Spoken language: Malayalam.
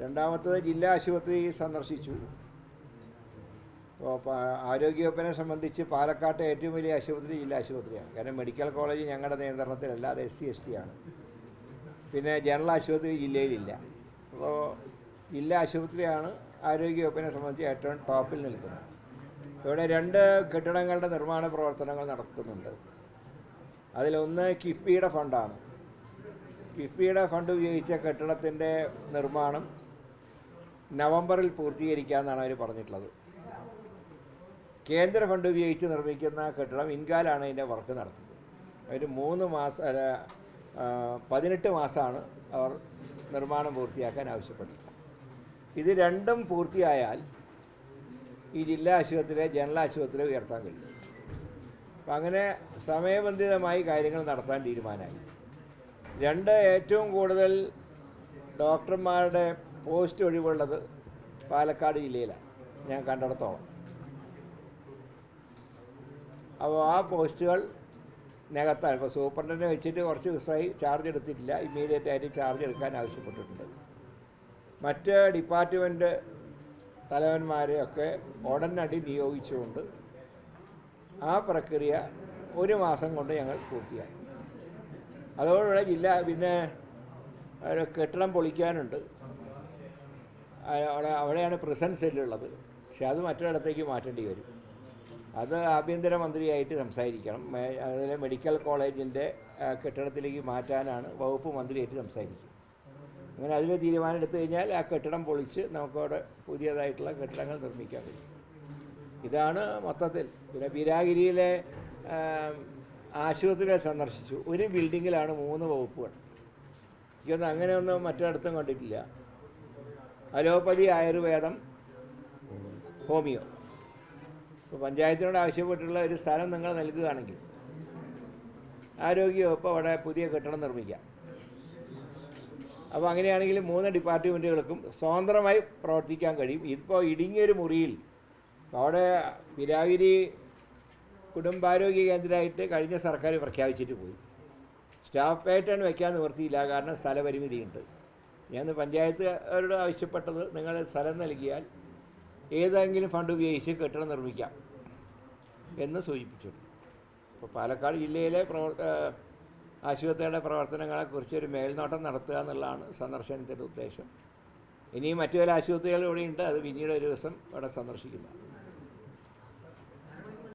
രണ്ടാമത്തത് ജില്ലാ ആശുപത്രി സന്ദർശിച്ചു. അപ്പോൾ ആരോഗ്യവകുപ്പിനെ സംബന്ധിച്ച് പാലക്കാട്ടെ ഏറ്റവും വലിയ ആശുപത്രി ജില്ലാ ആശുപത്രിയാണ്. കാരണം മെഡിക്കൽ കോളേജ് ഞങ്ങളുടെ നിയന്ത്രണത്തിലല്ല, അത് SC/ST ആണ്. പിന്നെ ജനറൽ ആശുപത്രി ജില്ലയിലില്ല. അപ്പോൾ ജില്ലാ ആശുപത്രിയാണ് ആരോഗ്യവകുപ്പിനെ സംബന്ധിച്ച് ഏറ്റവും ടോപ്പിൽ നിൽക്കുന്നത്. ഇവിടെ 2 കെട്ടിടങ്ങളുടെ നിർമ്മാണ പ്രവർത്തനങ്ങൾ നടക്കുന്നുണ്ട്. അതിലൊന്ന് കിഫ്ബിയുടെ ഫണ്ടാണ്. കിഫ്ബിയുടെ ഫണ്ട് ഉപയോഗിച്ച കെട്ടിടത്തിൻ്റെ നിർമ്മാണം നവംബറിൽ പൂർത്തീകരിക്കാമെന്നാണ് അവർ പറഞ്ഞിട്ടുള്ളത്. കേന്ദ്ര ഫണ്ട് ഉപയോഗിച്ച് നിർമ്മിക്കുന്ന കെട്ടിടം ഇൻകാലാണ് അതിൻ്റെ വർക്ക് നടത്തുന്നത്. ഒരു 18 മാസമാണ് അവർ നിർമ്മാണം പൂർത്തിയാക്കാൻ ആവശ്യപ്പെട്ടത്. ഇത് രണ്ടും പൂർത്തിയായാൽ ഈ ജില്ലാ ആശുപത്രിയെ ജനറൽ ആശുപത്രി ഉയർത്താൻ കഴിയും. അപ്പം അങ്ങനെ സമയബന്ധിതമായി കാര്യങ്ങൾ നടത്താൻ തീരുമാനമായി. 2 ഏറ്റവും കൂടുതൽ ഡോക്ടർമാരുടെ പോസ്റ്റ് ഒഴിവുള്ളത് പാലക്കാട് ജില്ലയിലാണ് ഞാൻ കണ്ടിടത്തോളം. അപ്പോൾ ആ പോസ്റ്റുകൾ നികത്താൻ ഇപ്പോൾ സൂപ്രണ്ടിനെ വെച്ചിട്ട് കുറച്ച് ദിവസമായി ചാർജ് എടുത്തിട്ടില്ല. ഇമ്മീഡിയറ്റ് ആയിട്ട് ചാർജ് എടുക്കാൻ ആവശ്യപ്പെട്ടിട്ടുണ്ട്. മറ്റ് ഡിപ്പാർട്ട്മെൻറ്റ് തലവന്മാരെയൊക്കെ ഉടനടി നിയോഗിച്ചുകൊണ്ട് ആ പ്രക്രിയ 1 മാസം കൊണ്ട് ഞങ്ങൾ പൂർത്തിയാക്കി. അതോടുകൂടെ പിന്നെ ഒരു കെട്ടിടം പൊളിക്കാനുണ്ട്. അവിടെയാണ് പ്രിസൺ സെല്ലുള്ളത്. പക്ഷെ അത് മറ്റൊരിടത്തേക്ക് മാറ്റേണ്ടി വരും. അത് ആഭ്യന്തരമന്ത്രിയായിട്ട് സംസാരിക്കണം. അതിൽ മെഡിക്കൽ കോളേജിൻ്റെ കെട്ടിടത്തിലേക്ക് മാറ്റാനാണ് വകുപ്പ് മന്ത്രിയായിട്ട് സംസാരിക്കും. അങ്ങനെ അതിൽ തീരുമാനം എടുത്തു കഴിഞ്ഞാൽ ആ കെട്ടിടം പൊളിച്ച് നമുക്കവിടെ പുതിയതായിട്ടുള്ള കെട്ടിടങ്ങൾ നിർമ്മിക്കാൻ കഴിയും. ഇതാണ് മൊത്തത്തിൽ. പിന്നെ ബിരാഗിരിയിലെ ആശുപത്രിയെ സന്ദർശിച്ചു. ഒരു ബിൽഡിങ്ങിലാണ് 3 വകുപ്പുകൾ. എനിക്കൊന്നും അങ്ങനെയൊന്നും മറ്റിടത്തും കണ്ടിട്ടില്ല. അലോപ്പതി, ആയുർവേദം, ഹോമിയോ. ഇപ്പോൾ പഞ്ചായത്തിനോട് ആവശ്യപ്പെട്ടുള്ള ഒരു സ്ഥലം നിങ്ങൾ നൽകുകയാണെങ്കിൽ ആരോഗ്യവകുപ്പ് അവിടെ പുതിയ കെട്ടിടം നിർമ്മിക്കാം. അപ്പോൾ അങ്ങനെയാണെങ്കിൽ 3 ഡിപ്പാർട്ട്മെൻറ്റുകൾക്കും സ്വതന്ത്രമായി പ്രവർത്തിക്കാൻ കഴിയും. ഇപ്പോൾ ഇടുങ്ങിയൊരു മുറിയിൽ അവിടെ ബിരാഗിരി കുടുംബാരോഗ്യ കേന്ദ്രമായിട്ട് കഴിഞ്ഞ സർക്കാർ പ്രഖ്യാപിച്ചിട്ട് പോയി. സ്റ്റാഫ് പാറ്റേൺ വയ്ക്കാൻ നിവൃത്തിയില്ല, കാരണം സ്ഥലപരിമിതിയുണ്ട്. ഞാൻ പഞ്ചായത്തുകാരോട് ആവശ്യപ്പെട്ടത് നിങ്ങൾ സ്ഥലം നൽകിയാൽ ഏതെങ്കിലും ഫണ്ട് ഉപയോഗിച്ച് കെട്ടിടം നിർമ്മിക്കാം എന്ന് സൂചിപ്പിച്ചു. അപ്പോൾ പാലക്കാട് ജില്ലയിലെ ആശുപത്രിയുടെ പ്രവർത്തനങ്ങളെക്കുറിച്ച് ഒരു മേൽനോട്ടം നടത്തുക എന്നുള്ളതാണ് സന്ദർശനത്തിൻ്റെ ഉദ്ദേശം. ഇനിയും മറ്റു പല ആശുപത്രികൾ ഇവിടെയുണ്ട്. അത് പിന്നീട് ഒരു ദിവസം ഇവിടെ സന്ദർശിക്കുന്നതാണ്.